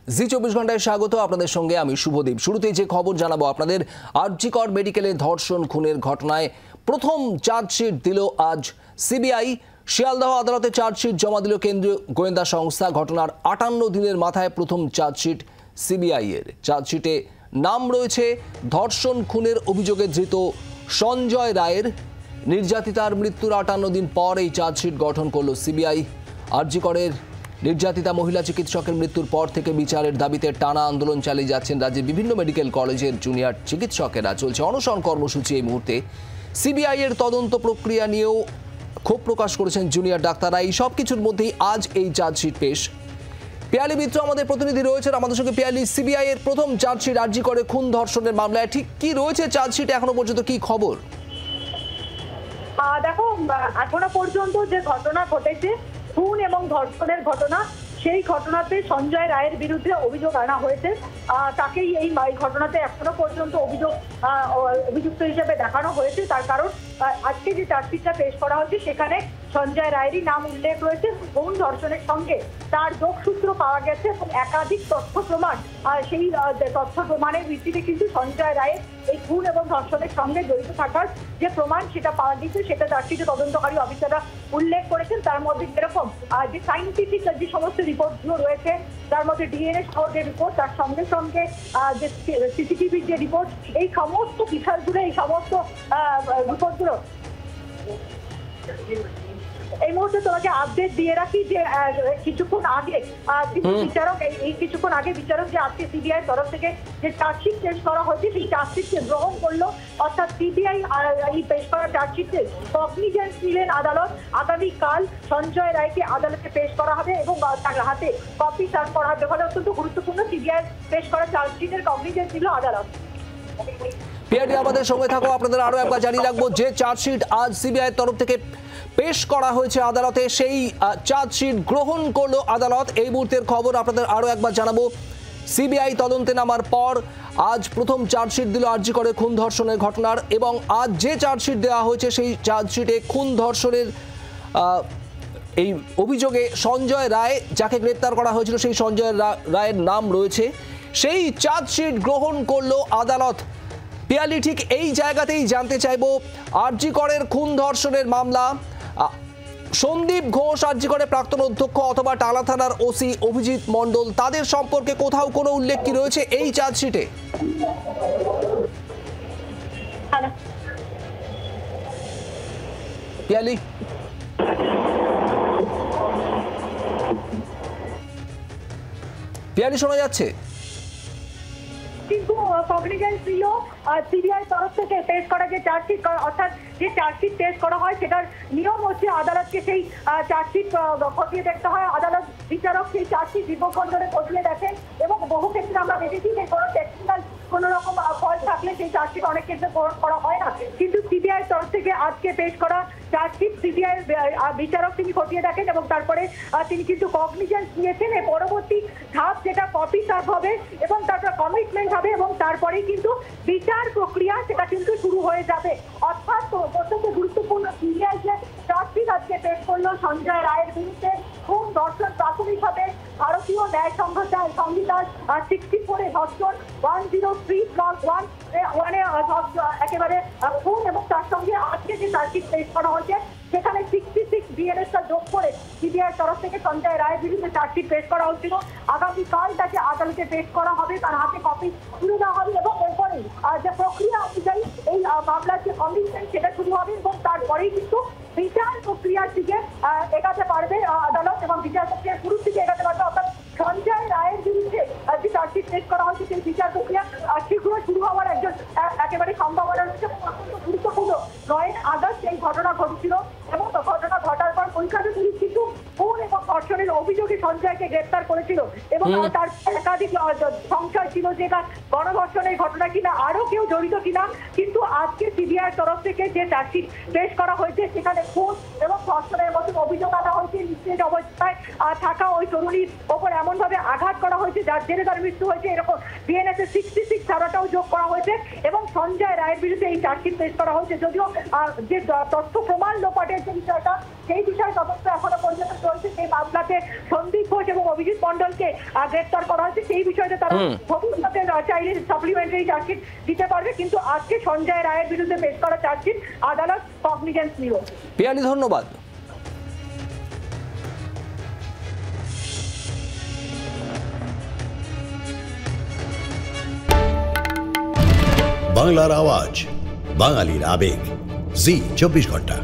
জি 24 ঘন্টায় স্বাগত আপনাদের সঙ্গে আমি শুভদীপ। শুরুতেই যে খবর জানাবো আপনাদের, আরজিকর মেডিকেলে ধর্ষণ খুনের ঘটনায় প্রথম চার্জশিট দিল আজ সিবিআই। শিয়ালদহ আদালতে চার্জশিট জমা দিল কেন্দ্রীয় গোয়েন্দা সংস্থা। ঘটনার 58 দিনের মাথায় প্রথম চার্জশিট সিবিআই এর। চার্জশিটে নাম রয়েছে ধর্ষণ খুনের অভিযোগে ধৃত সঞ্জয় রায়ের। নির্যাতিতার মৃত্যুর 58 দিন পর এই চার্জশিট গঠন করল সিবিআই। আরজিকরের নির্যাতিতা মহিলা চিকিৎসকের মৃত্যুর পর থেকে বিচারের দাবিতে টানা আন্দোলন চালিয়ে যাচ্ছেন রাজ্যের বিভিন্ন মেডিকেল কলেজের জুনিয়র চিকিৎসকেরা। চলছে অনশন কর্মসূচি। এই মুহূর্তে সিবিআই এর তদন্ত প্রক্রিয়া নিয়েও ক্ষোভ প্রকাশ করেছেন জুনিয়র ডাক্তাররা। এই সব কিছুর মধ্যেই আজ এই চার্জশিট পেশ। পিয়ালি মিত্র আমাদের প্রতিনিধি রয়েছেন আমাদের সঙ্গে। পিয়ালি, সিবিআই এর প্রথম চার্জশিট আরজিকরে খুন ধর্ষণের মামলায় ঠিক কি রয়েছে চার্জশিটে, এখনো পর্যন্ত কি খবর? দেখো, এখনো পর্যন্ত যে ঘটনা ঘটেছে খুন এবং ধর্ষণের ঘটনা, সেই ঘটনাতে সঞ্জয় রায়ের বিরুদ্ধে অভিযোগ আনা হয়েছে। তাকেই এই ঘটনাতে এখনো পর্যন্ত অভিযুক্ত হিসেবে দেখানো হয়েছে। তার কারণ আজকে যে চার্জশিটটা পেশ করা হচ্ছে সেখানে সঞ্জয় রায়েরই নাম উল্লেখ রয়েছে। খুন ধর্ষণের সঙ্গে তার যোগসূত্র পাওয়া গেছে এবং একাধিক তথ্য প্রমাণ, সেই তথ্য প্রমাণের ভিত্তিতে কিন্তু সঞ্জয় রায়ের এই খুন এবং ধর্ষণের সঙ্গে জড়িত থাকার যে প্রমাণ সেটা পাওয়া গেছে, সেটা চার্জশিটে তদন্তকারী অফিসাররা উল্লেখ করেছেন। তার মধ্যে যেরকম যে সাইন্টিফিক যে সমস্ত রিপোর্টগুলো রয়েছে, তার মধ্যে ডিএনএ সহ যে রিপোর্ট, তার সঙ্গে সঙ্গে যে সিসিটিভির যে রিপোর্ট, এই সমস্ত বিষয়গুলো, এই সমস্ত রিপোর্টগুলো এই মুহূর্তে তোমাকে আপডেট দিয়ে রাখি যে কিছুক্ষণ আগে বিচারক যে আজকে সিবিআই তরফ থেকে যে চার্জশিট পেশ করা হয়েছে সেই চার্জশিটকে গ্রহণ করলো। অর্থাৎ সিবিআই এই পেশ করা চার্জশিটে কগনিজেন্স নিলেন আদালত। আগামীকাল সঞ্জয় রায়কে আদালতে পেশ করা হবে এবং তার হাতে কপি সার্ভ করা হবে বলে অত্যন্ত গুরুত্বপূর্ণ। সিবিআই পেশ করা চার্জশিটের কগনিজেন্স নিল আদালত। পিয়ালি, আমাদের সঙ্গে থাকো। আপনাদের আরো একবার জানিয়ে রাখবো যে চার্জশিট আজ সিবিআই তরফ থেকে পেশ করা হয়েছে আদালতে, সেই চার্জশিট গ্রহণ করলো আদালত। এই মুহূর্তের খবর আপনাদের আরো একবার জানাবো। সিবিআই তদন্তে নামার পর আজ প্রথম চার্জশিট দিল আরজিকরে খুন ধর্ষণের ঘটনার, এবং আজ যে চার্জশিট দেওয়া হয়েছে সেই চার্জশিটে খুন ধর্ষণের এই অভিযোগে সঞ্জয় রায়, যাকে গ্রেপ্তার করা হয়েছিল, সেই সঞ্জয় রায়ের নাম রয়েছে। সেই চার্জশিট গ্রহণ করলো আদালত। পিয়ালি, ঠিক এই জায়গাতেই জানতে চাইবো, আরজিকরের খুন ধর্ষণের মামলা, সন্দীপ ঘোষ আরজিকরের প্রাক্তন অধ্যক্ষ অথবা টালা থানার ওসি অভিজিৎ মণ্ডল, তাদের সম্পর্কে কোথাও কোনো উল্লেখ কি রয়েছে এই চার্জশিটে? পিয়ালি, পিয়ালি শোনা যাচ্ছে? কিন্তু কগনিজেন্স নিল সিবিআই তরফ থেকে পেশ করা যে চার্জশিট, অর্থাৎ যে চার্জশিট পেশ করা হয় সেটার নিয়ম হচ্ছে আদালতকে সেই চার্জশিট খতিয়ে দেখতে হয়। আদালত বিচারক সেই চার্জশিট দীর্ঘক্ষণ ধরে খতিয়ে দেখেন এবং বহু ক্ষেত্রে আমরা দেখেছি যে কোনো টেকনিক্যাল কোনো রকম ফল্ট থাকলে সেই চার্জশিট অনেক ক্ষেত্রে গ্রহণ করা হয় না। কিন্তু সিবিআই তরফ থেকে আজকে পেশ করা চার্জশিট সিবিআই বিচারক তিনি খতিয়ে দেখেন এবং তারপরে তিনি কিন্তু কগনিজেন্স নিয়েছেন। এর পরবর্তী ধাপ যেটা কপি সার্ভ হবে এবং তারপর কমিটমেন্ট হবে এবং তারপরেই কিন্তু বিচার প্রক্রিয়া সেটা কিন্তু শুরু হয়ে যাবে। অর্থাৎ অত্যন্ত গুরুত্বপূর্ণ সিবিআই যে চার্জশিট আজকে পেশ করলো সঞ্জয় রায়ের বিরুদ্ধে খুন ধর্ষণ, প্রাথমিকভাবে ভারতীয় ন্যায় সংহিতার 64 ধর্ষণ 103+1 একেবারে খুন, এবং তার সঙ্গে আজকে যে চার্জশিট পেশ করা হয়েছে সেখানে 66 ডিএনএসটা যোগ করে সিবিআই তরফ থেকে সঞ্জয় রায়ের বিরুদ্ধে চার্জশিট পেশ করা হচ্ছিল। আগামীকাল তাকে আদালতে পেশ করা হবে, তার হাতে কপি তুলে দেওয়া হবে এবং এরপরে যে প্রক্রিয়া অনুযায়ী এই মামলার যে কমিশন সেটা শুরু হবে এবং তারপরেই কিন্তু বিচার প্রক্রিয়ার দিকে এগাতে পারবে আদালত এবং বিচার প্রক্রিয়ার শুরুর দিকে এগাতে পারবে। অর্থাৎ সঞ্জয় রায়ের বিরুদ্ধে যে চার্জশিট পেশ করা হয়েছে সেই বিচার প্রক্রিয়া শীঘ্র শুরু হওয়ার একেবারে সম্ভাবনা রয়েছে। অত্যন্ত গুরুত্বপূর্ণ 9 আগস্ট এই ঘটনা ঘটেছিল এবং ঘটনা ঘটার পর কলকাতা পুলিশ কিন্তু খুন এবং ধর্ষণের অভিযোগে সঞ্জয়কে গ্রেপ্তার করেছিল এবং তার একাধিক সংশয় ছিল যে গণধর্ষণের ঘটনা কিনা, আরো কেউ জড়িত কিনা। কিন্তু আজকে সিবিআই তরফ থেকে যে চার্জশিট পেশ করা হয়েছে সেখানে খুন এবং ধর্ষণের মতো অভিযোগ আনা হয়েছে। নিশ্চিত অবস্থায় থাকা ওই তরুণীর ওপর এমন ভাবে আঘাত করা হয়েছে, যার জেরে তার মৃত্যু হয়েছে, এরকম বিএনএস এর 66 ধারাটাও যোগ করা হয়েছে এবং সঞ্জয় রায়ের বিরুদ্ধে এই চার্জশিট পেশ করা হয়েছে। যদিও যে তথ্য প্রমাণ লোপাটের যে বিষয়টা, সেই বিষয়ে তদন্ত এখনো পর্যন্ত চলছে। সেই মামলাতে সন্দীপ ঘোষ এবং অভিজিৎ মন্ডলকে গ্রেফতার করা হয়েছে। সেই বিষয়টা তারা ভবিষ্যতে চাইলে সাপ্লিমেন্টারি চার্জশিট দিতে পারবে, কিন্তু আজকে সঞ্জয় রায়ের বিরুদ্ধে পেশ করা চার্জশিট আদালত কগনিজেন্স নিল। পিয়ালি, ধন্যবাদ। বাংলার আওয়াজ, বাঙালির আবেগ, জি 24 ঘন্টা।